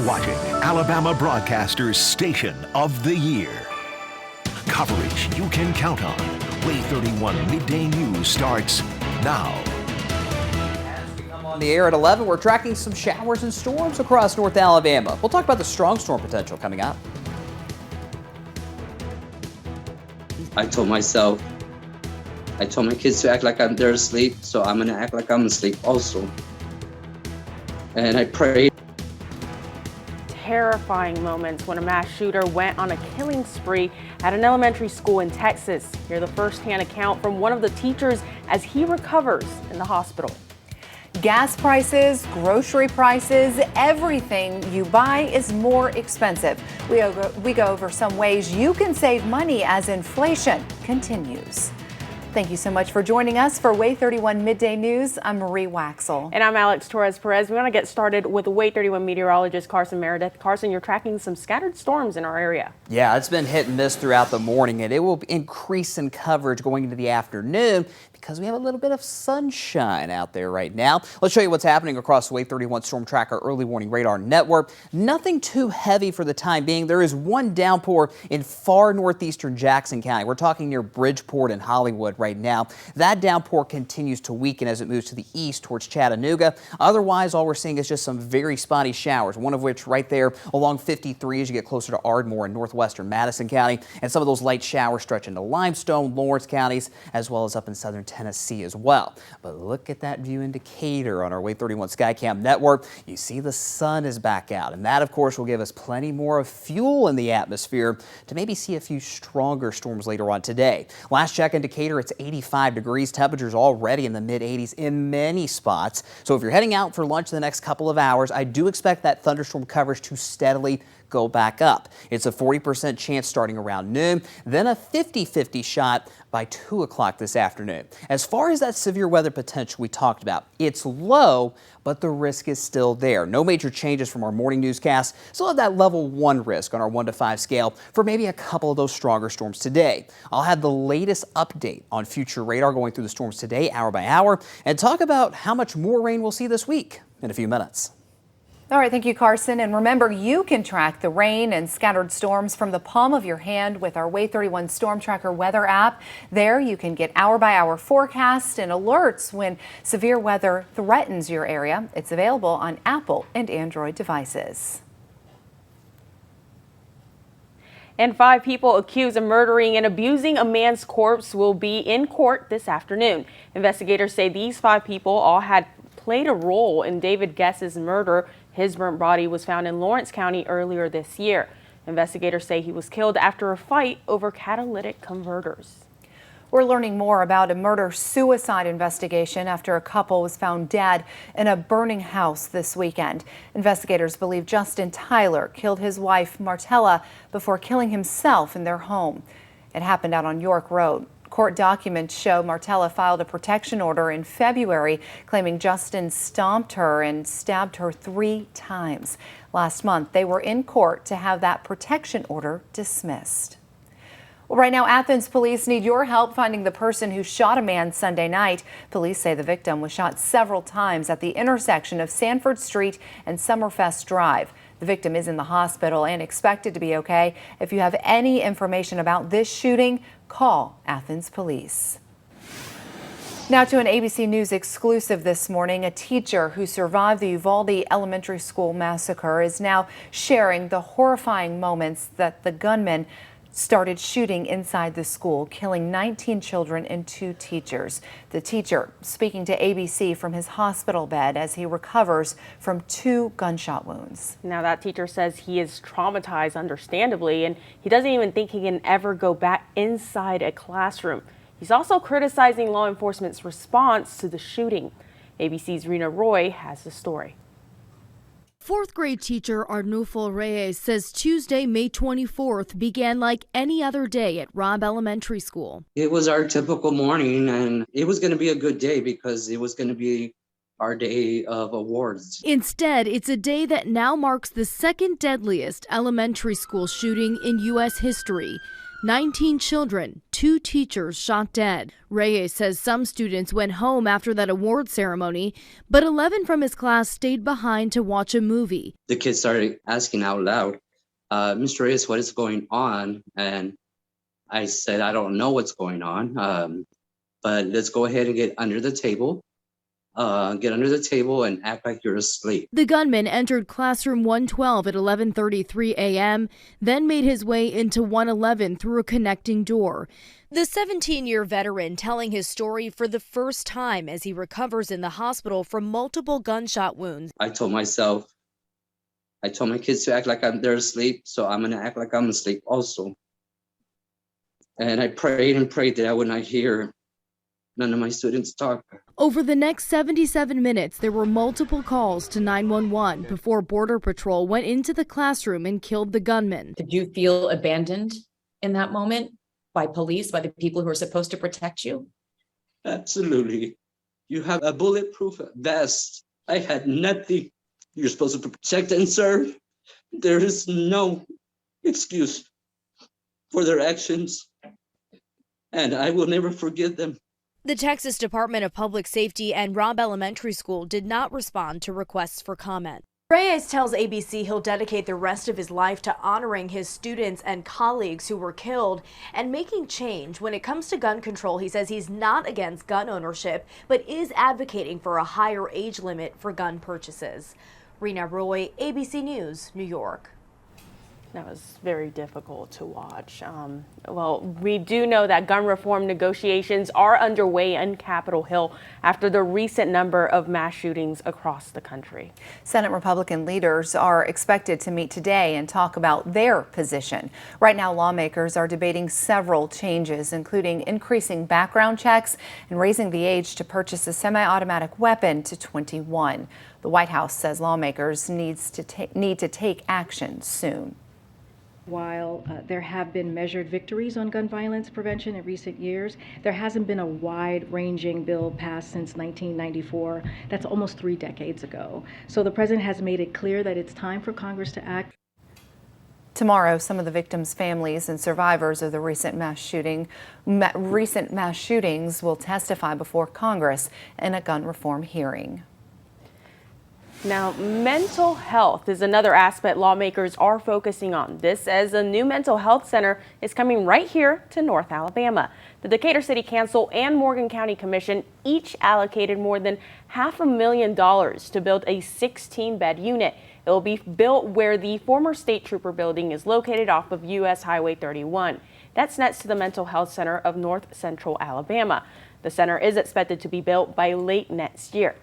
watching Alabama Broadcasters Station of the Year. Coverage you can count on. WAAY 31 Midday News starts now. As we come on the air at 11, we're tracking some showers and storms across North Alabama. We'll talk about the strong storm potential coming up. I told my kids to act like they're asleep, so I'm gonna act like I'm asleep also. And I prayed. Terrifying moments when a mass shooter went on a killing spree at an elementary school in Texas. Hear the first-hand account from one of the teachers as he recovers in the hospital. Gas prices, grocery prices, everything you buy is more expensive. We go over some ways you can save money as inflation continues. Thank you so much for joining us for WAAY 31 Midday News. I'm Marie Waxel. And I'm Alex Torres-Perez. We want to get started with WAAY 31 meteorologist Carson Meredith. Carson, you're tracking some scattered storms in our area. Yeah, it's been hit and miss throughout the morning, and it will increase in coverage going into the afternoon because we have a little bit of sunshine out there right now. Let's show you what's happening across the WAAY 31 Storm Tracker Early Warning Radar Network. Nothing too heavy for the time being. There is one downpour in far northeastern Jackson County. We're talking near Bridgeport and Hollywood right now. That downpour continues to weaken as it moves to the east towards Chattanooga. Otherwise, all we're seeing is just some very spotty showers, one of which right there along 53 as you get closer to Ardmore in northwestern Madison County, and some of those light showers stretch into Limestone, Lawrence counties, as well as up in southern Tennessee as well. But look at that view indicator on our WAAY 31 Skycam network. You see the sun is back out, and that, of course, will give us plenty more of fuel in the atmosphere to maybe see a few stronger storms later on today. Last check indicator, it's 85 degrees. Temperatures already in the mid-80s in many spots. So if you're heading out for lunch in the next couple of hours, I do expect that thunderstorm coverage to steadily go back up. It's a 40% chance starting around noon, then a 50-50 shot by 2 o'clock this afternoon. As far as that severe weather potential we talked about, it's low, but the risk is still there. No major changes from our morning newscast. Still have that level 1 risk on our 1 to 5 scale for maybe a couple of those stronger storms today. I'll have the latest update on future radar going through the storms today, hour by hour, and talk about how much more rain we'll see this week in a few minutes. All right, thank you, Carson. And remember, you can track the rain and scattered storms from the palm of your hand with our WAAY 31 Storm Tracker weather app. There you can get hour-by-hour forecasts and alerts when severe weather threatens your area. It's available on Apple and Android devices. And 5 people accused of murdering and abusing a man's corpse will be in court this afternoon. Investigators say these 5 people all had played a role in David Guess's murder. His burnt body was found in Lawrence County earlier this year. Investigators say he was killed after a fight over catalytic converters. We're learning more about a murder-suicide investigation after a couple was found dead in a burning house this weekend. Investigators believe Justin Tyler killed his wife, Martella, before killing himself in their home. It happened out on York Road. Court documents show Martella filed a protection order in February, claiming Justin stomped her and stabbed her 3 times. Last month, they were in court to have that protection order dismissed. Well, right now, Athens police need your help finding the person who shot a man Sunday night. Police say the victim was shot several times at the intersection of Sanford Street and Summerfest Drive. The victim is in the hospital and expected to be okay. If you have any information about this shooting, call Athens police. Now to an ABC News exclusive this morning. A teacher who survived the Uvalde Elementary School massacre is now sharing the horrifying moments that the gunman started shooting inside the school, killing 19 children and 2 teachers. The teacher speaking to ABC from his hospital bed as he recovers from 2 gunshot wounds. Now that teacher says he is traumatized, understandably, and he doesn't even think he can ever go back inside a classroom. He's also criticizing law enforcement's response to the shooting. ABC's Rena Roy has the story. 4th grade teacher Arnulfo Reyes says Tuesday, May 24th began like any other day at Robb Elementary School. It was our typical morning, and it was going to be a good day because it was going to be our day of awards. Instead, it's a day that now marks the 2nd deadliest elementary school shooting in U.S. history. 19 children, 2 teachers shot dead. Reyes says some students went home after that award ceremony, but 11 from his class stayed behind to watch a movie. The kids started asking out loud, Mr. Reyes, what is going on? And I said, I don't know what's going on, but let's go ahead and get under the table. Get under the table and act like you're asleep. The gunman entered classroom 112 at 11:33 a.m., then made his way into 111 through a connecting door. The 17-year veteran telling his story for the first time as he recovers in the hospital from multiple gunshot wounds. I told my kids to act like they're asleep, so I'm going to act like I'm asleep also. And I prayed and prayed that I would not hear none of my students talk. Over the next 77 minutes, there were multiple calls to 911 before Border Patrol went into the classroom and killed the gunman. Did you feel abandoned in that moment by police, by the people who are supposed to protect you? Absolutely. You have a bulletproof vest. I had nothing. You're supposed to protect and serve. There is no excuse for their actions, and I will never forgive them. The Texas Department of Public Safety and Robb Elementary School did not respond to requests for comment. Reyes tells ABC he'll dedicate the rest of his life to honoring his students and colleagues who were killed and making change. When it comes to gun control, he says he's not against gun ownership, but is advocating for a higher age limit for gun purchases. Rena Roy, ABC News, New York. That was very difficult to watch. Well, we do know that gun reform negotiations are underway in Capitol Hill after the recent number of mass shootings across the country. Senate Republican leaders are expected to meet today and talk about their position. Right now, lawmakers are debating several changes, including increasing background checks and raising the age to purchase a semi-automatic weapon to 21. The White House says lawmakers need to take action soon. While there have been measured victories on gun violence prevention in recent years, there hasn't been a wide-ranging bill passed since 1994. That's almost 3 decades ago. So the president has made it clear that it's time for Congress to act. Tomorrow, some of the victims' families and survivors of the recent mass shootings will testify before Congress in a gun reform hearing. Now, mental health is another aspect lawmakers are focusing on. This as a new mental health center is coming right here to North Alabama. The Decatur City Council and Morgan County Commission each allocated more than $500,000 to build a 16-bed unit. It will be built where the former State Trooper building is located off of U.S. Highway 31. That's next to the Mental Health Center of North Central Alabama. The center is expected to be built by late next year.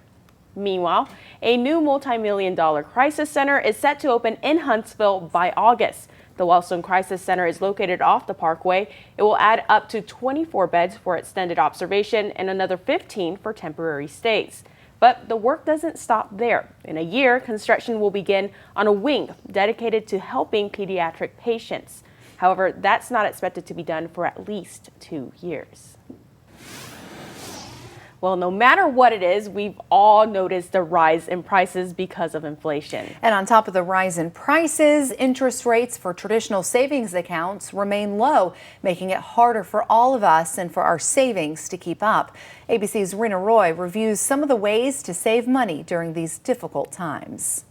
Meanwhile, a new multi-million-dollar crisis center is set to open in Huntsville by August. The Wellstone Crisis Center is located off the Parkway. It will add up to 24 beds for extended observation and another 15 for temporary stays. But the work doesn't stop there. In a year, construction will begin on a wing dedicated to helping pediatric patients. However, that's not expected to be done for at least 2 years. Well, no matter what it is, we've all noticed the rise in prices because of inflation. And on top of the rise in prices, interest rates for traditional savings accounts remain low, making it harder for all of us and for our savings to keep up. ABC's Rena Roy reviews some of the ways to save money during these difficult times.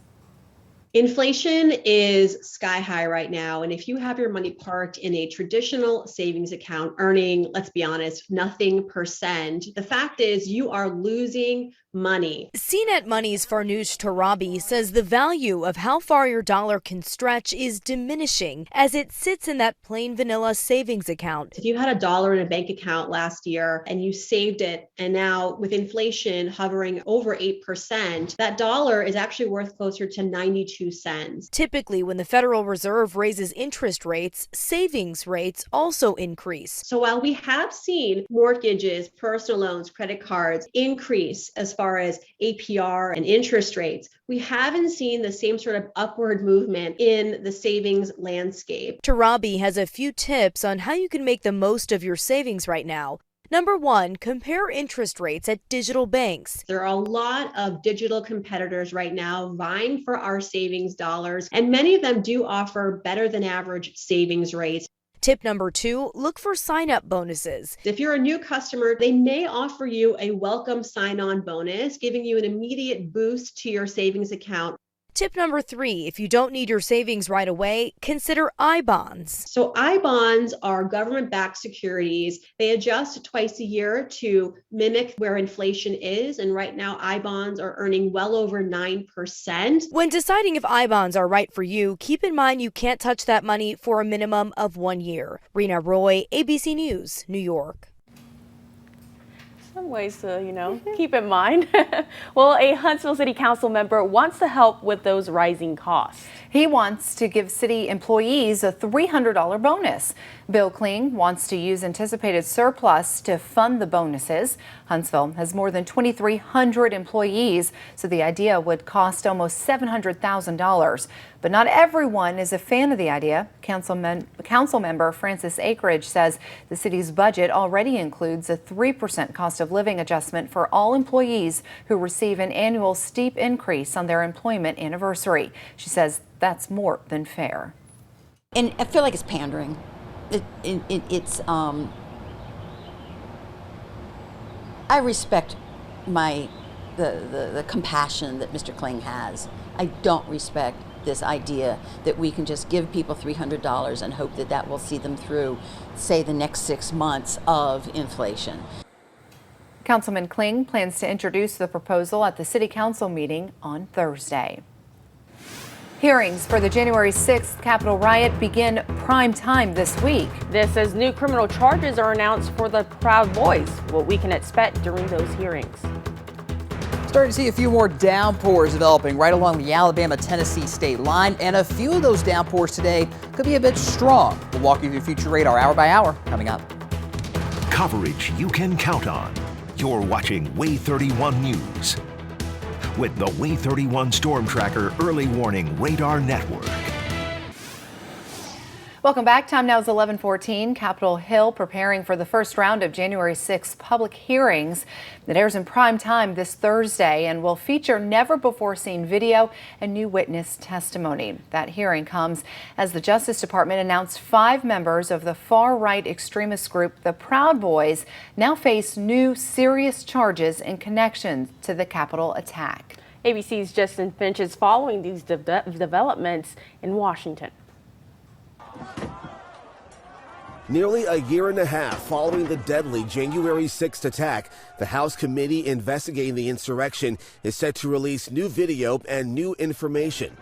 Inflation is sky high right now, and if you have your money parked in a traditional savings account earning, let's be honest, nothing %, the fact is you are losing money. CNET Money's Farnoosh Tarabi says the value of how far your dollar can stretch is diminishing as it sits in that plain vanilla savings account. If you had $1 in a bank account last year and you saved it, and now with inflation hovering over 8%, that dollar is actually worth closer to 92 cents. Typically, when the Federal Reserve raises interest rates, savings rates also increase. So while we have seen mortgages, personal loans, credit cards increase as far as APR and interest rates, we haven't seen the same sort of upward movement in the savings landscape. Tarabi has a few tips on how you can make the most of your savings right now. Number 1, compare interest rates at digital banks. There are a lot of digital competitors right now vying for our savings dollars, and many of them do offer better than average savings rates. Tip number 2, look for sign-up bonuses. If you're a new customer, they may offer you a welcome sign-on bonus, giving you an immediate boost to your savings account. Tip number 3, if you don't need your savings right away, consider I-bonds. So I-bonds are government-backed securities. They adjust twice a year to mimic where inflation is. And right now, I-bonds are earning well over 9%. When deciding if I-bonds are right for you, keep in mind you can't touch that money for a minimum of 1 year. Rena Roy, ABC News, New York. Some ways to, keep in mind. Well, a Huntsville City Council member wants to help with those rising costs. He wants to give city employees a $300 bonus. Bill Kling wants to use anticipated surplus to fund the bonuses. Huntsville has more than 2,300 employees, so the idea would cost almost $700,000. But not everyone is a fan of the idea. Council member Francis Akridge says the city's budget already includes a 3% cost of living adjustment for all employees who receive an annual steep increase on their employment anniversary. She says that's more than fair. And I feel like it's pandering. I respect the compassion that Mr. Kling has. I don't respect this idea that we can just give people $300 and hope that that will see them through, say, the next 6 months of inflation. Councilman Kling plans to introduce the proposal at the City Council meeting on Thursday. Hearings for the January 6th Capitol riot begin prime time this week. This as new criminal charges are announced for the Proud Boys. What we can expect during those hearings. Starting to see a few more downpours developing right along the Alabama-Tennessee state line, and a few of those downpours today could be a bit strong. We'll walk you through future radar hour by hour coming up. Coverage you can count on. You're watching WAAY 31 News with the WAAY 31 Storm Tracker Early Warning Radar Network. Welcome back. Time now is 11:14. Capitol Hill preparing for the first round of January 6th public hearings that airs in prime time this Thursday and will feature never-before-seen video and new witness testimony. That hearing comes as the Justice Department announced 5 members of the far-right extremist group, the Proud Boys, now face new serious charges in connection to the Capitol attack. ABC's Justin Finch is following these developments in Washington. Nearly a year and a half following the deadly January 6th attack, the House committee investigating the insurrection is set to release new video and new information.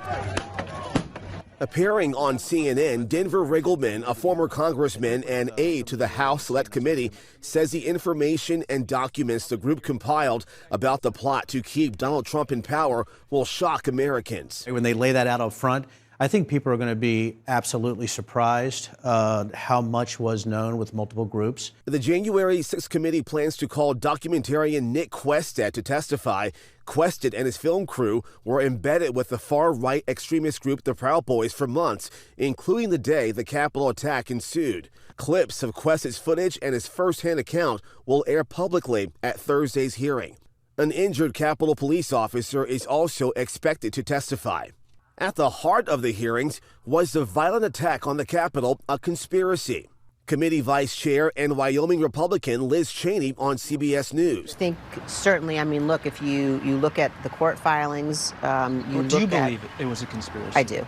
Appearing on CNN, Denver Riggleman, a former congressman and aide to the House Select Committee, says the information and documents the group compiled about the plot to keep Donald Trump in power will shock Americans. When they lay that out up front, I think people are going to be absolutely surprised how much was known with multiple groups. The January 6th committee plans to call documentarian Nick Quested to testify. Quested and his film crew were embedded with the far-right extremist group the Proud Boys for months, including the day the Capitol attack ensued. Clips of Quested's footage and his first-hand account will air publicly at Thursday's hearing. An injured Capitol police officer is also expected to testify. At the heart of the hearings was the violent attack on the Capitol, a conspiracy. Committee Vice Chair and Wyoming Republican Liz Cheney on CBS News. I think certainly, look, if you look at the court filings, do you believe it was a conspiracy? I do.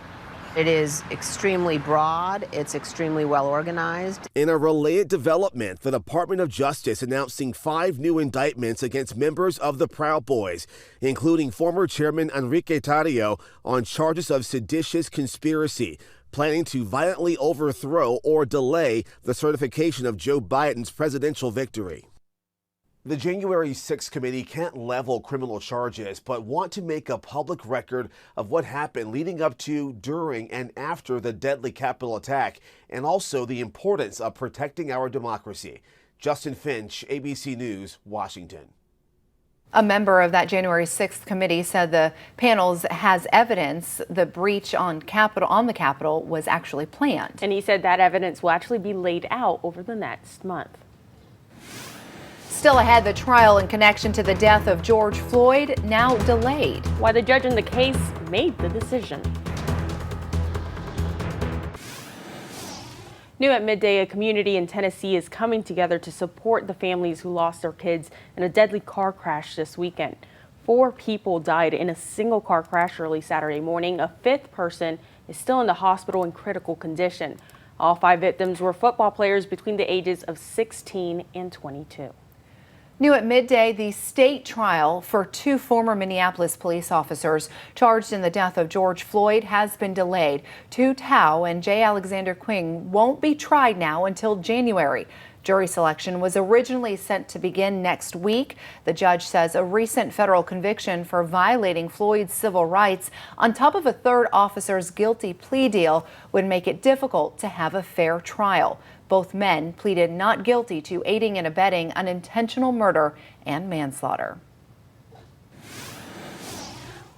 It is extremely broad. It's extremely well organized. In a related development, the Department of Justice announcing 5 new indictments against members of the Proud Boys, including former Chairman Enrique Tarrio on charges of seditious conspiracy, planning to violently overthrow or delay the certification of Joe Biden's presidential victory. The January 6th committee can't level criminal charges, but want to make a public record of what happened leading up to, during, and after the deadly Capitol attack, and also the importance of protecting our democracy. Justin Finch, ABC News, Washington. A member of that January 6th committee said the panel has evidence the breach on the Capitol was actually planned. And he said that evidence will actually be laid out over the next month. Still ahead, the trial in connection to the death of George Floyd now delayed. Why the judge in the case made the decision. New at midday, a community in Tennessee is coming together to support the families who lost their kids in a deadly car crash this weekend. 4 people died in a single car crash early Saturday morning. A 5th person is still in the hospital in critical condition. All 5 victims were football players between the ages of 16 and 22. New at midday, the state trial for 2 former Minneapolis police officers charged in the death of George Floyd has been delayed. Tu Tao and J. Alexander Kueng won't be tried now until January. Jury selection was originally set to begin next week. The judge says a recent federal conviction for violating Floyd's civil rights on top of a 3rd officer's guilty plea deal would make it difficult to have a fair trial. Both men pleaded not guilty to aiding and abetting unintentional murder and manslaughter.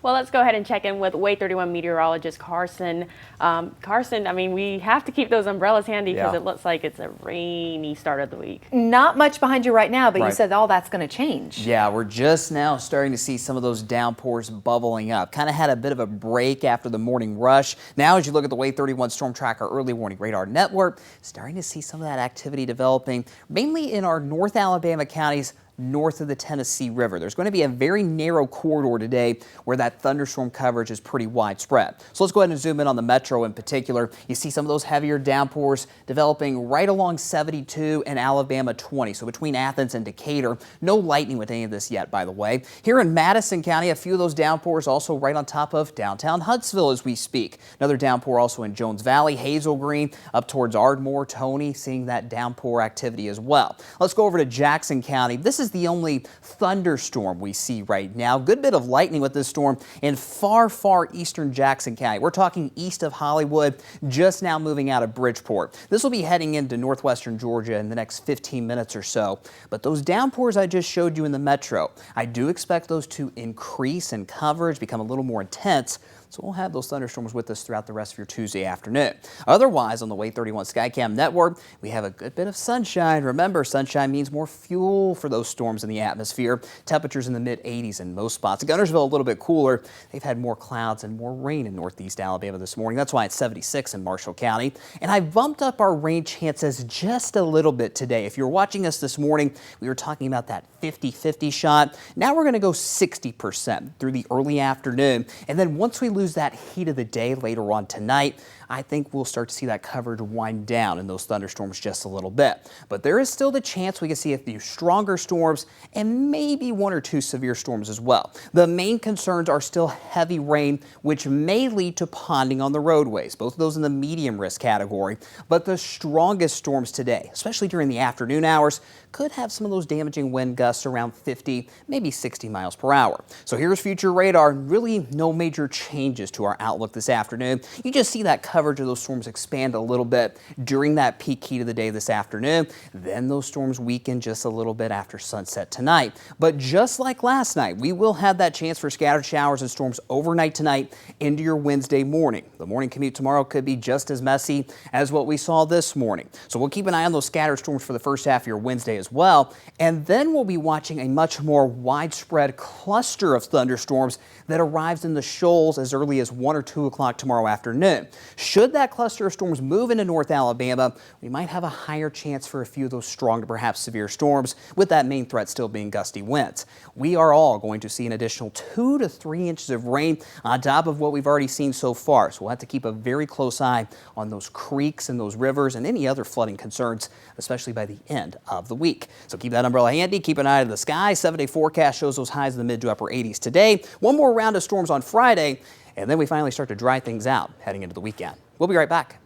Well, let's go ahead and check in with WAAY 31 meteorologist Carson. Carson, I mean, we have to keep those umbrellas handy because it looks like it's a rainy start of the week. Not much behind you right now, but Right. you said all that's going to change. Yeah, we're just now starting to see some of those downpours bubbling up. Kind of had a bit of a break after the morning rush. Now, as you look at the WAAY 31 Storm Tracker early warning radar network, starting to see some of that activity developing, mainly in our North Alabama counties north of the Tennessee River. There's going to be a very narrow corridor today where that thunderstorm coverage is pretty widespread. So let's go ahead and zoom in on the metro in particular. You see some of those heavier downpours developing right along 72 and Alabama 20. So between Athens and Decatur. No lightning with any of this yet, by the way. Here in Madison County, a few of those downpours also right on top of downtown Huntsville as we speak. Another downpour also in Jones Valley, Hazel Green, up towards Ardmore, Tony, seeing that downpour activity as well. Let's go over to Jackson County. This is the only thunderstorm we see right now. Good bit of lightning with this storm in far eastern Jackson County. We're talking east of Hollywood, just now moving out of Bridgeport. This will be heading into northwestern Georgia in the next 15 minutes or so. But those downpours I just showed you in the metro, I do expect those to increase in coverage, become a little more intense. So we'll have those thunderstorms with us throughout the rest of your Tuesday afternoon. Otherwise, on the WAAY 31 Skycam network, we have a good bit of sunshine. Remember, sunshine means more fuel for those storms in the atmosphere. Temperatures in the mid-80s in most spots. Guntersville a little bit cooler. They've had more clouds and more rain in northeast Alabama this morning. That's why it's 76 in Marshall County. And I bumped up our rain chances just a little bit today. If you're watching us this morning, we were talking about that 50-50 shot. Now we're going to go 60% through the early afternoon. And then once we lose that heat of the day later on tonight, I think we'll start to see that coverage wind down in those thunderstorms just a little bit. But there is still the chance we can see a few stronger storms and maybe 1 or 2 severe storms as well. The main concerns are still heavy rain, which may lead to ponding on the roadways, both of those in the medium risk category. But the strongest storms today, especially during the afternoon hours, could have some of those damaging wind gusts around 50, maybe 60 miles per hour. So here's future radar. Really no major changes to our outlook this afternoon. You just see that coverage of those storms expand a little bit during that peak heat of the day this afternoon. Then those storms weaken just a little bit after sunset tonight. But just like last night, we will have that chance for scattered showers and storms overnight tonight into your Wednesday morning. The morning commute tomorrow could be just as messy as what we saw this morning. So we'll keep an eye on those scattered storms for the first half of your Wednesday as well. And then we'll be watching a much more widespread cluster of thunderstorms that arrives in the shoals as early as 1 or 2 o'clock tomorrow afternoon. Should that cluster of storms move into North Alabama, we might have a higher chance for a few of those strong to perhaps severe storms, with that main threat still being gusty winds. We are all going to see an additional 2 to 3 inches of rain on top of what we've already seen so far. So we'll have to keep a very close eye on those creeks and those rivers and any other flooding concerns, especially by the end of the week. So keep that umbrella handy. Keep an eye to the sky. 7-day forecast shows those highs in the mid to upper 80s today. One more round of storms on Friday, and then we finally start to dry things out heading into the weekend. We'll be right back.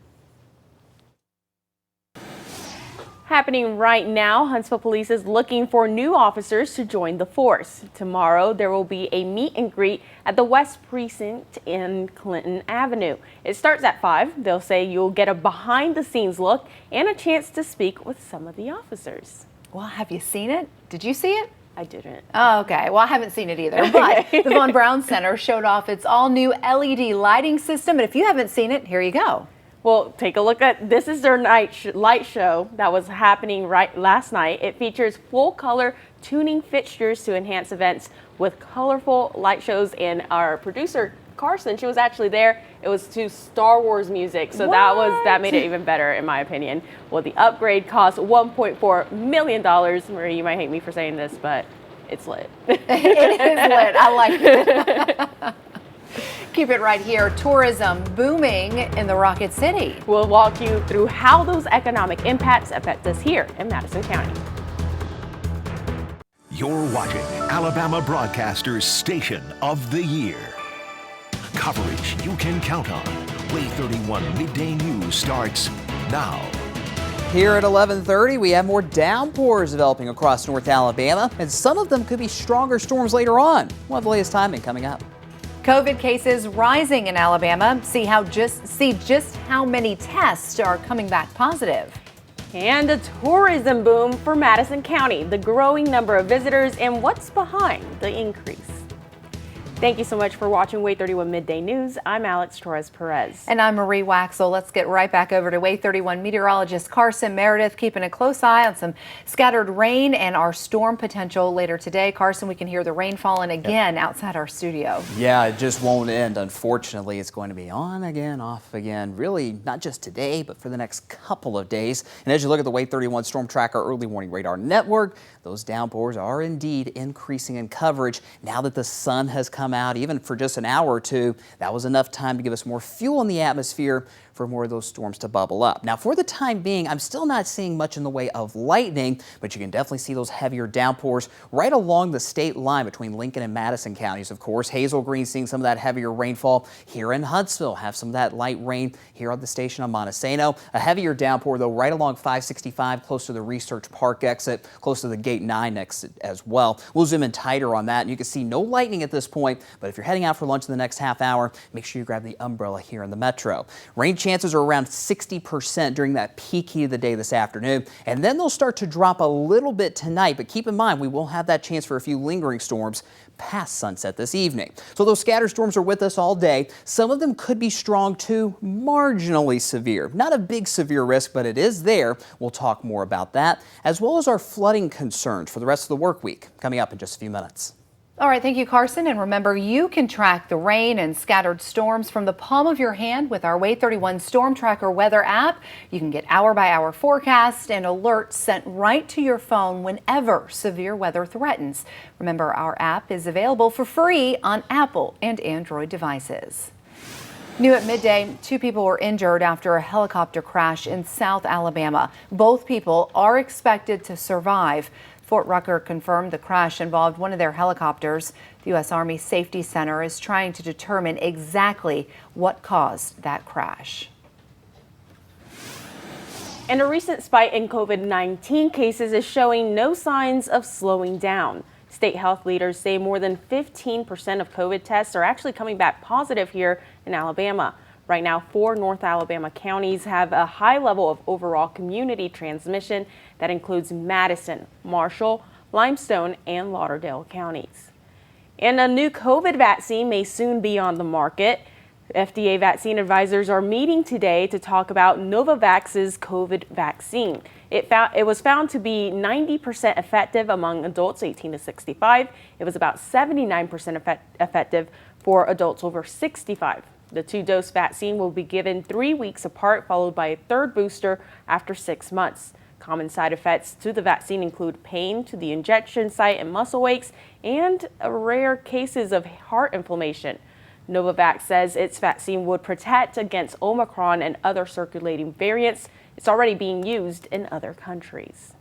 Happening right now, Huntsville Police is looking for new officers to join the force. Tomorrow, there will be a meet and greet at the West Precinct in Clinton Avenue. It starts at 5. They'll say you'll get a behind-the-scenes look and a chance to speak with some of the officers. Well, have you seen it? Did you see it? I didn't. Oh, okay. Well, I haven't seen it either. But the Von Braun Center showed off its all-new LED lighting system. And if you haven't seen it, here you go. Well, take a look at this. Is their light show that was happening last night. It features full-color tuning fixtures to enhance events with colorful light shows. And our producer Carson. She was actually there. It was to Star Wars music, so that made it even better in my opinion. Well, the upgrade cost $1.4 million. Marie, you might hate me for saying this, but it's lit. It is lit. I like it. Keep it right here. Tourism booming in the Rocket City. We'll walk you through how those economic impacts affect us here in Madison County. You're watching Alabama Broadcasters Station of the Year. Coverage you can count on. WAAY 31 Midday News starts now. Here at 11:30, we have more downpours developing across North Alabama, and some of them could be stronger storms later on. We'll have the latest timing coming up. COVID cases rising in Alabama. See just how many tests are coming back positive. And a tourism boom for Madison County, the growing number of visitors and what's behind the increase. Thank you so much for watching WAAY 31 Midday News. I'm Alex Torres-Perez. And I'm Marie Waxel. Let's get right back over to WAAY 31 meteorologist Carson Meredith, keeping a close eye on some scattered rain and our storm potential later today. Carson, we can hear the rain falling again outside our studio. Yeah, it just won't end. Unfortunately, it's going to be on again, off again, really not just today, but for the next couple of days. And as you look at the WAAY 31 Storm Tracker Early Warning Radar Network, those downpours are indeed increasing in coverage. Now that the sun has come out, even for just an hour or two, that was enough time to give us more fuel in the atmosphere for more of those storms to bubble up. Now, for the time being, I'm still not seeing much in the way of lightning, but you can definitely see those heavier downpours right along the state line between Lincoln and Madison counties, of course. Hazel Green seeing some of that heavier rainfall. Here in Huntsville, have some of that light rain here on the station on Montesano. A heavier downpour, though, right along 565, close to the Research Park exit, close to the Gate 9 exit as well. We'll zoom in tighter on that, and you can see no lightning at this point, but if you're heading out for lunch in the next half hour, make sure you grab the umbrella here in the metro. Rain chances are around 60% during that peak heat of the day this afternoon, and then they'll start to drop a little bit tonight, but keep in mind we will have that chance for a few lingering storms past sunset this evening. So those scattered storms are with us all day. Some of them could be strong to marginally severe. Not a big severe risk, but it is there. We'll talk more about that, as well as our flooding concerns for the rest of the work week, coming up in just a few minutes. All right, thank you, Carson. And remember, you can track the rain and scattered storms from the palm of your hand with our WAAY 31 Storm Tracker weather app. You can get hour-by-hour forecasts and alerts sent right to your phone whenever severe weather threatens. Remember, our app is available for free on Apple and Android devices. New at midday, 2 people were injured after a helicopter crash in South Alabama. Both people are expected to survive. Fort Rucker confirmed the crash involved one of their helicopters. The U.S. Army Safety Center is trying to determine exactly what caused that crash. And a recent spike in COVID-19 cases is showing no signs of slowing down. State health leaders say more than 15% of COVID tests are actually coming back positive here in Alabama. Right now, 4 North Alabama counties have a high level of overall community transmission that includes Madison, Marshall, Limestone, and Lauderdale counties. And a new COVID vaccine may soon be on the market. FDA vaccine advisors are meeting today to talk about Novavax's COVID vaccine. It was found to be 90% effective among adults 18 to 65. It was about 79% effective for adults over 65. The 2-dose vaccine will be given 3 weeks apart, followed by a 3rd booster after 6 months. Common side effects to the vaccine include pain to the injection site and muscle aches, and rare cases of heart inflammation. Novavax says its vaccine would protect against Omicron and other circulating variants. It's already being used in other countries.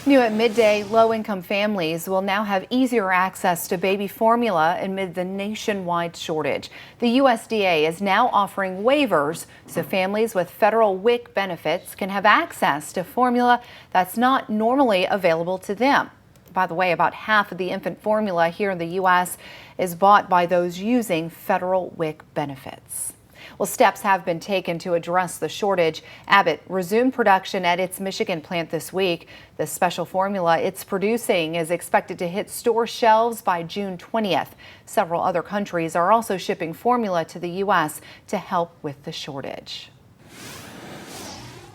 New at midday, low-income families will now have easier access to baby formula amid the nationwide shortage. The USDA is now offering waivers so families with federal WIC benefits can have access to formula that's not normally available to them. By the way, about half of the infant formula here in the U.S. is bought by those using federal WIC benefits. Well, steps have been taken to address the shortage. Abbott resumed production at its Michigan plant this week. The special formula it's producing is expected to hit store shelves by June 20th. Several other countries are also shipping formula to the U.S. to help with the shortage.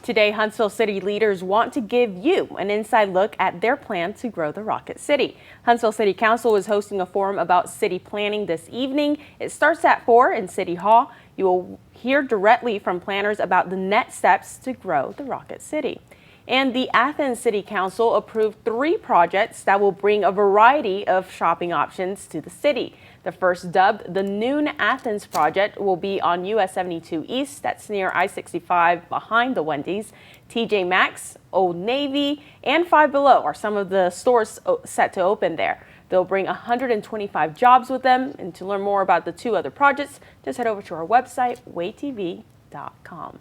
Today, Huntsville City leaders want to give you an inside look at their plan to grow the Rocket City. Huntsville City Council is hosting a forum about city planning this evening. It starts at 4 in City Hall. You will hear directly from planners about the next steps to grow the Rocket City. And the Athens City Council approved 3 projects that will bring a variety of shopping options to the city. The first, dubbed the Noon Athens Project, will be on US 72 East. That's near I-65 behind the Wendy's. TJ Maxx, Old Navy, and Five Below are some of the stores set to open there. They'll bring 125 jobs with them. And to learn more about the 2 other projects, just head over to our website, WAAYTV.com.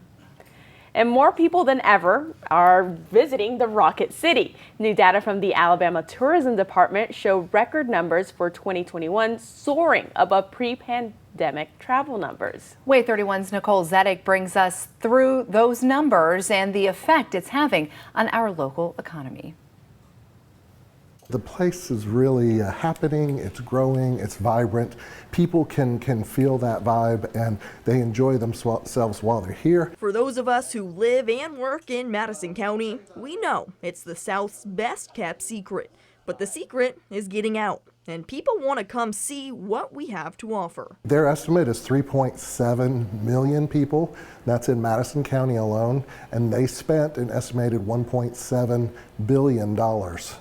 And more people than ever are visiting the Rocket City. New data from the Alabama Tourism Department show record numbers for 2021, soaring above pre-pandemic travel numbers. WAAY 31's Nicole Zedek brings us through those numbers and the effect it's having on our local economy. The place is really happening, it's growing, it's vibrant. People can feel that vibe and they enjoy themselves while they're here. For those of us who live and work in Madison County, we know it's the South's best kept secret. But the secret is getting out, and people want to come see what we have to offer. Their estimate is 3.7 million people. That's in Madison County alone, and they spent an estimated $1.7 billion.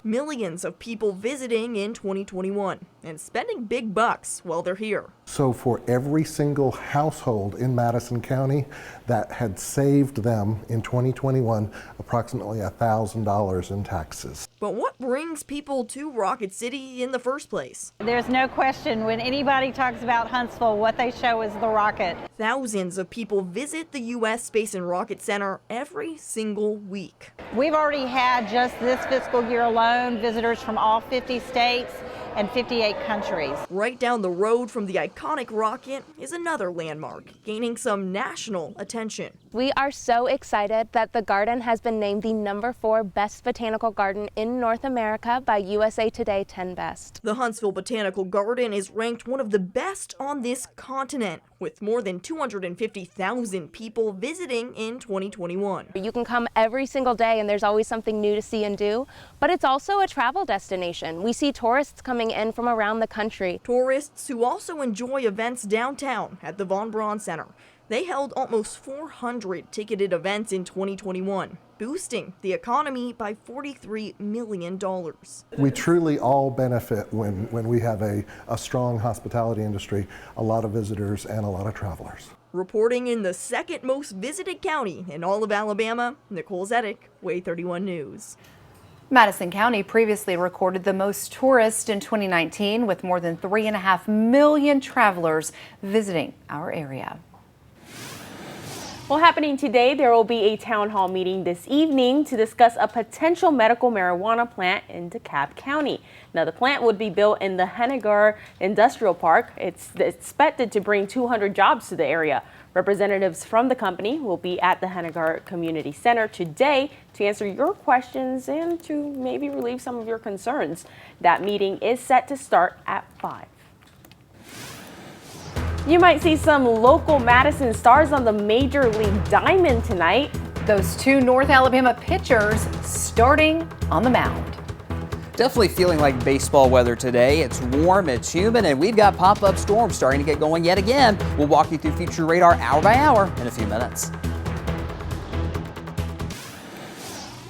Millions of people visiting in 2021 and spending big bucks while they're here. So for every single household in Madison County that had saved them in 2021 approximately $1,000 in taxes. But what brings people to Rocket City in the first place? There's no question when anybody talks about Huntsville, what they show is the rocket. Thousands of people visit the U.S. Space and Rocket Center every single week. We've already had just this fiscal year alone visitors from all 50 states and 58 countries. Right down the road from the iconic rocket is another landmark, gaining some national attention. We are so excited that the garden has been named the #4 best botanical garden in North America by USA Today 10 Best. The Huntsville Botanical Garden is ranked one of the best on this continent, with more than 250,000 people visiting in 2021. You can come every single day and there's always something new to see and do, but it's also a travel destination. We see tourists coming in from around the country. Tourists who also enjoy events downtown at the Braun Center. They held almost 400 ticketed events in 2021, boosting the economy by $43 million. We truly all benefit when we have a strong hospitality industry, a lot of visitors and a lot of travelers. Reporting in the second most visited county in all of Alabama, Nicole Zedek, WAAY 31 News. Madison County previously recorded the most tourists in 2019 with more than 3.5 million travelers visiting our area. Well, happening today, there will be a town hall meeting this evening to discuss a potential medical marijuana plant in DeKalb County. Now, the plant would be built in the Hennigar Industrial Park. It's expected to bring 200 jobs to the area. Representatives from the company will be at the Hennigar Community Center today to answer your questions and to maybe relieve some of your concerns. That meeting is set to start at 5. You might see some local Madison stars on the Major League Diamond tonight. Those 2 North Alabama pitchers starting on the mound. Definitely feeling like baseball weather today. It's warm, it's humid, and we've got pop-up storms starting to get going yet again. We'll walk you through future radar hour by hour in a few minutes.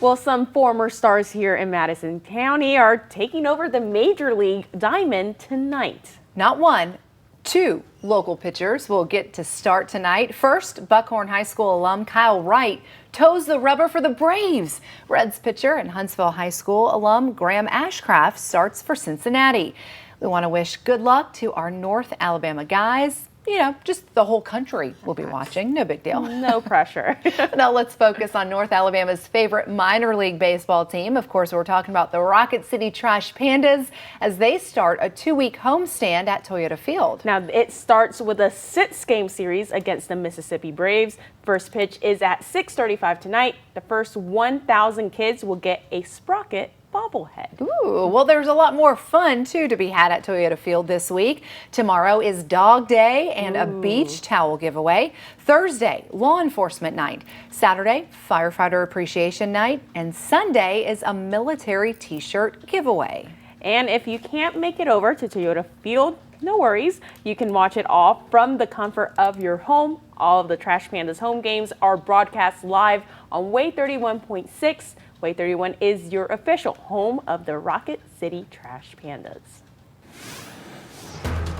Well, some former stars here in Madison County are taking over the Major League Diamond tonight. Not 1, 2 local pitchers will get to start tonight. First, Buckhorn High School alum Kyle Wright toes the rubber for the Braves. Reds pitcher and Huntsville High School alum Graham Ashcraft starts for Cincinnati. We want to wish good luck to our North Alabama guys. You know, just the whole country will be watching. No big deal. No pressure. Now let's focus on North Alabama's favorite minor league baseball team. Of course, we're talking about the Rocket City Trash Pandas as they start a 2-week homestand at Toyota Field. Now it starts with a 6-game series against the Mississippi Braves. First pitch is at 6:35 tonight. The first 1,000 kids will get a sprocket bobblehead. Ooh, well, there's a lot more fun, too, to be had at Toyota Field this week. Tomorrow is Dog Day and a beach towel giveaway. Thursday, Law Enforcement Night. Saturday, Firefighter Appreciation Night. And Sunday is a military t-shirt giveaway. And if you can't make it over to Toyota Field, no worries. You can watch it all from the comfort of your home. All of the Trash Pandas home games are broadcast live on WAAY 31.6. WAAY 31 is your official home of the Rocket City Trash Pandas.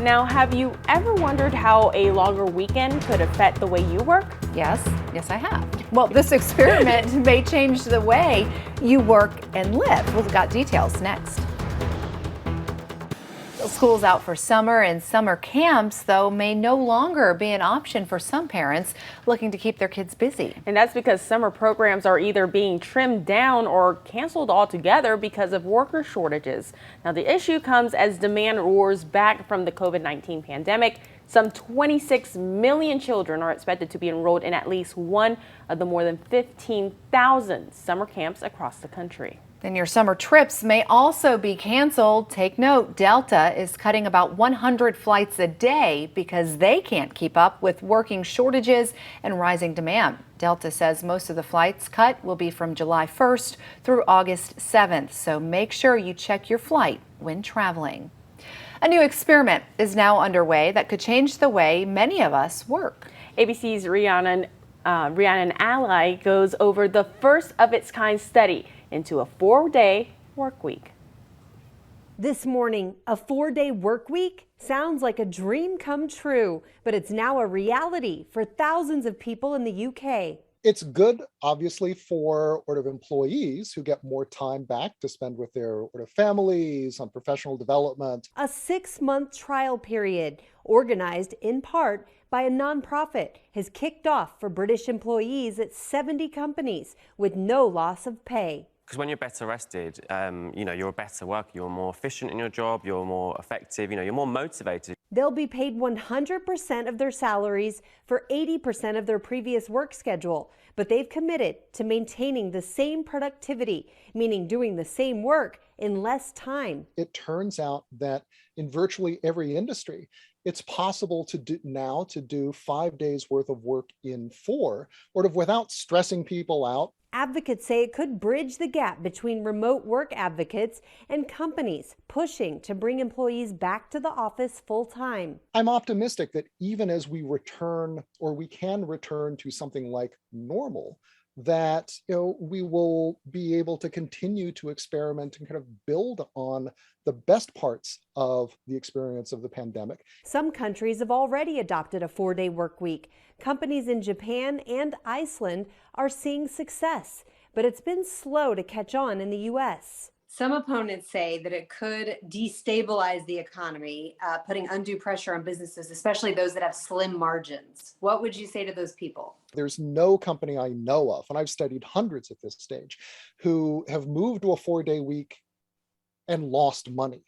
Now, have you ever wondered how a longer weekend could affect the way you work? Yes, I have. Well, this experiment may change the way you work and live. We've got details next. School's out for summer, and summer camps, though, may no longer be an option for some parents looking to keep their kids busy. And that's because summer programs are either being trimmed down or canceled altogether because of worker shortages. Now, the issue comes as demand roars back from the COVID-19 pandemic. Some 26 million children are expected to be enrolled in at least one of the more than 15,000 summer camps across the country. Then your summer trips may also be canceled. Take note, Delta is cutting about 100 flights a day because they can't keep up with working shortages and rising demand. Delta says most of the flights cut will be from July 1st through August 7th, so make sure you check your flight when traveling. A new experiment is now underway that could change the way many of us work. ABC's Rhiannon Ally goes over the first of its kind study into a 4-day work week. This morning, a 4-day work week sounds like a dream come true, but it's now a reality for thousands of people in the UK. It's good, obviously, for employees who get more time back to spend with their families on professional development. A 6-month trial period, organized in part by a nonprofit, has kicked off for British employees at 70 companies with no loss of pay. Because when you're better rested, you're a better worker, you're more efficient in your job, you're more effective, you're more motivated. They'll be paid 100% of their salaries for 80% of their previous work schedule, but they've committed to maintaining the same productivity, meaning doing the same work in less time. It turns out that in virtually every industry, it's possible to do 5 days worth of work in 4, without stressing people out. Advocates say it could bridge the gap between remote work advocates and companies pushing to bring employees back to the office full time. I'm optimistic that even as we can return to something like normal, that we will be able to continue to experiment and kind of build on the best parts of the experience of the pandemic. Some countries have already adopted a 4-day work week. Companies in Japan and Iceland are seeing success, but it's been slow to catch on in the U.S. Some opponents say that it could destabilize the economy, putting undue pressure on businesses, especially those that have slim margins. What would you say to those people? There's no company I know of, and I've studied hundreds at this stage, who have moved to a 4-day week and lost money.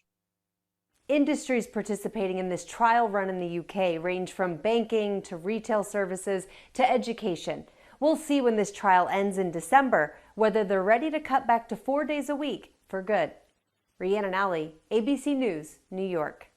Industries participating in this trial run in the UK range from banking to retail services to education. We'll see when this trial ends in December whether they're ready to cut back to 4 days a week for good. Rhiannon Alley, ABC News, New York.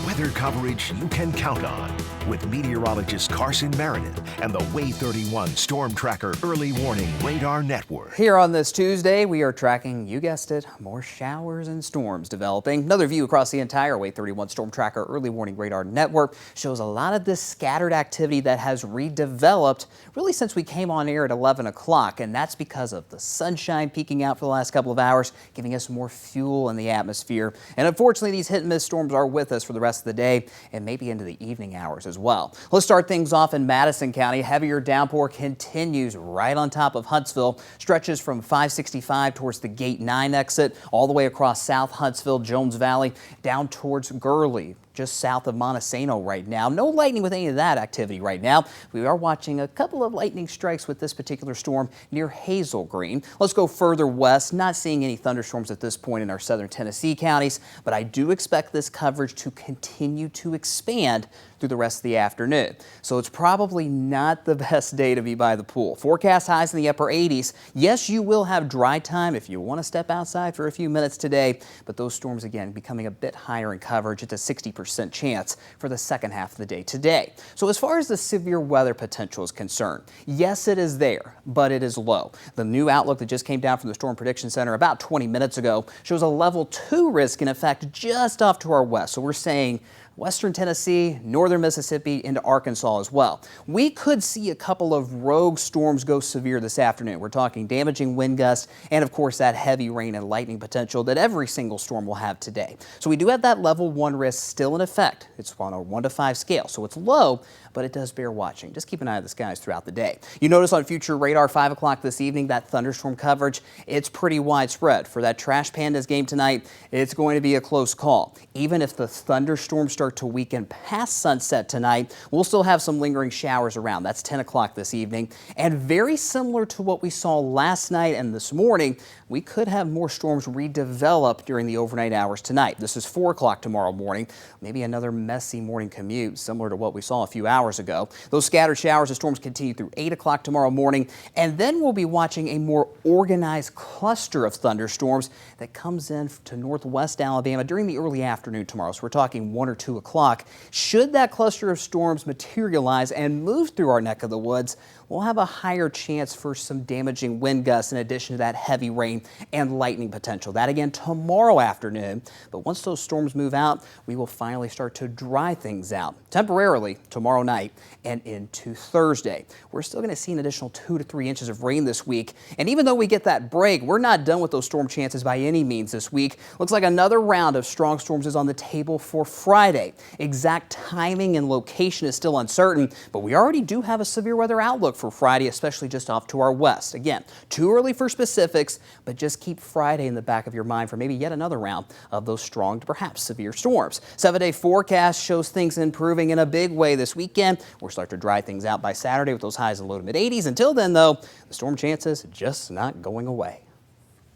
Weather coverage you can count on with meteorologist Carson Marion and the WAAY 31 Storm Tracker Early Warning Radar Network. Here on this Tuesday, we are tracking, you guessed it, more showers and storms developing. Another view across the entire WAAY 31 Storm Tracker Early Warning Radar Network shows a lot of this scattered activity that has redeveloped really since we came on air at 11 o'clock. And that's because of the sunshine peeking out for the last couple of hours, giving us more fuel in the atmosphere. And unfortunately, these hit and miss storms are with us for the rest of the day and maybe into the evening hours as well. Let's start things off in Madison County. Heavier downpour continues right on top of Huntsville, stretches from 565 towards the Gate 9 exit all the way across South Huntsville, Jones Valley, down towards Gurley. just south of Montesano right now. No lightning with any of that activity right now. We are watching a couple of lightning strikes with this particular storm near Hazel Green. Let's go further west. Not seeing any thunderstorms at this point in our southern Tennessee counties, but I do expect this coverage to continue to expand through the rest of the afternoon. So it's probably not the best day to be by the pool. Forecast highs in the upper 80s. Yes, you will have dry time if you want to step outside for a few minutes today, but those storms again becoming a bit higher in coverage. It's a 60% chance for the second half of the day today. So as far as the severe weather potential is concerned, yes, it is there, but it is low. The new outlook that just came down from the Storm Prediction Center about 20 minutes ago shows a level 2 risk in effect just off to our west. So we're saying western Tennessee, northern Mississippi, into Arkansas as well. We could see a couple of rogue storms go severe this afternoon. We're talking damaging wind gusts and, of course, that heavy rain and lightning potential that every single storm will have today. So we do have that level 1 risk still in effect. It's on a 1 to 5 scale, so it's low, but it does bear watching. Just keep an eye on the skies throughout the day. You notice on future radar 5 o'clock this evening, that thunderstorm coverage, it's pretty widespread. For that Trash Pandas game tonight, it's going to be a close call. Even if the thunderstorms start to weaken past sunset tonight, we'll still have some lingering showers around. That's 10 o'clock this evening. And very similar to what we saw last night and this morning, we could have more storms redevelop during the overnight hours tonight. This is 4 o'clock tomorrow morning. Maybe another messy morning commute, similar to what we saw a few hours ago. Those scattered showers and storms continue through 8 o'clock tomorrow morning, and then we'll be watching a more organized cluster of thunderstorms that comes in to northwest Alabama during the early afternoon tomorrow. So we're talking 1 or 2 o'clock. Should that cluster of storms materialize and move through our neck of the woods, we'll have a higher chance for some damaging wind gusts in addition to that heavy rain and lightning potential. That again tomorrow afternoon. But once those storms move out, we will finally start to dry things out temporarily tomorrow night and into Thursday. We're still going to see an additional 2 to 3 inches of rain this week. And even though we get that break, we're not done with those storm chances by any means this week. Looks like another round of strong storms is on the table for Friday. Exact timing and location is still uncertain, but we already do have a severe weather outlook for Friday, especially just off to our west. Again, too early for specifics, but just keep Friday in the back of your mind for maybe yet another round of those strong to perhaps severe storms. 7-day forecast shows things improving in a big way this weekend. We'll start to dry things out by Saturday with those highs in the low to mid 80s. Until then, though, the storm chances just not going away.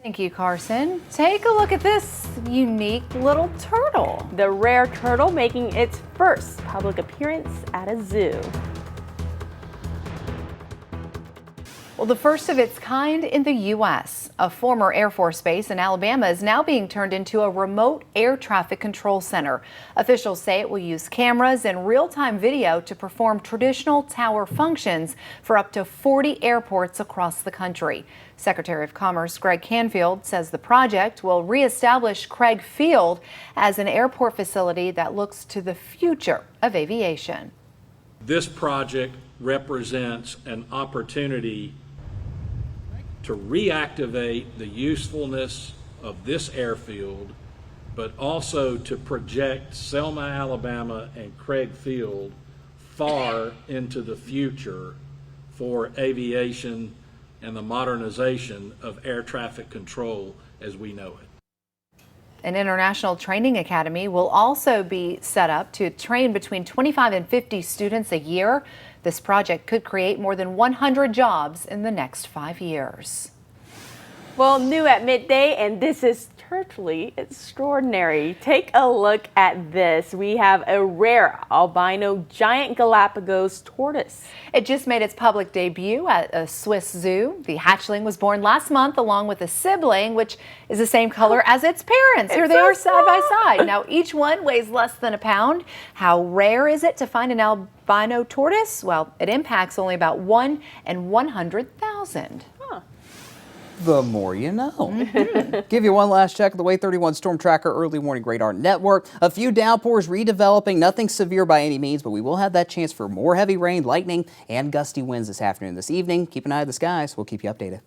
Thank you, Carson. Take a look at this unique little turtle. The rare turtle making its first public appearance at a zoo. Well, the first of its kind in the U.S. A former Air Force base in Alabama is now being turned into a remote air traffic control center. Officials say it will use cameras and real-time video to perform traditional tower functions for up to 40 airports across the country. Secretary of Commerce Greg Canfield says the project will reestablish Craig Field as an airport facility that looks to the future of aviation. This project represents an opportunity to reactivate the usefulness of this airfield, but also to project Selma, Alabama and Craig Field far into the future for aviation and the modernization of air traffic control as we know it. An international training academy will also be set up to train between 25 and 50 students a year. This project could create more than 100 jobs in the next 5 years. Well, new at midday, and this is truly extraordinary. Take a look at this. We have a rare albino giant Galapagos tortoise. It just made its public debut at a Swiss zoo. The hatchling was born last month along with a sibling, which is the same color as its parents. Here they are side by side. Now, each one weighs less than a pound. How rare is it to find an albino tortoise? Well, it impacts only about 1 in 100,000. The more you know. Give you one last check of the WAAY 31 Storm Tracker Early Warning Radar Network. A few downpours redeveloping, nothing severe by any means, but we will have that chance for more heavy rain, lightning, and gusty winds this afternoon, this evening. Keep an eye on the skies. We'll keep you updated.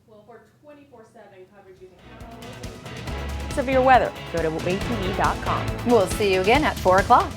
Well, for 24/7 coverage, you can count on severe weather. Go to WAAYTV.com. We'll see you again at 4 o'clock.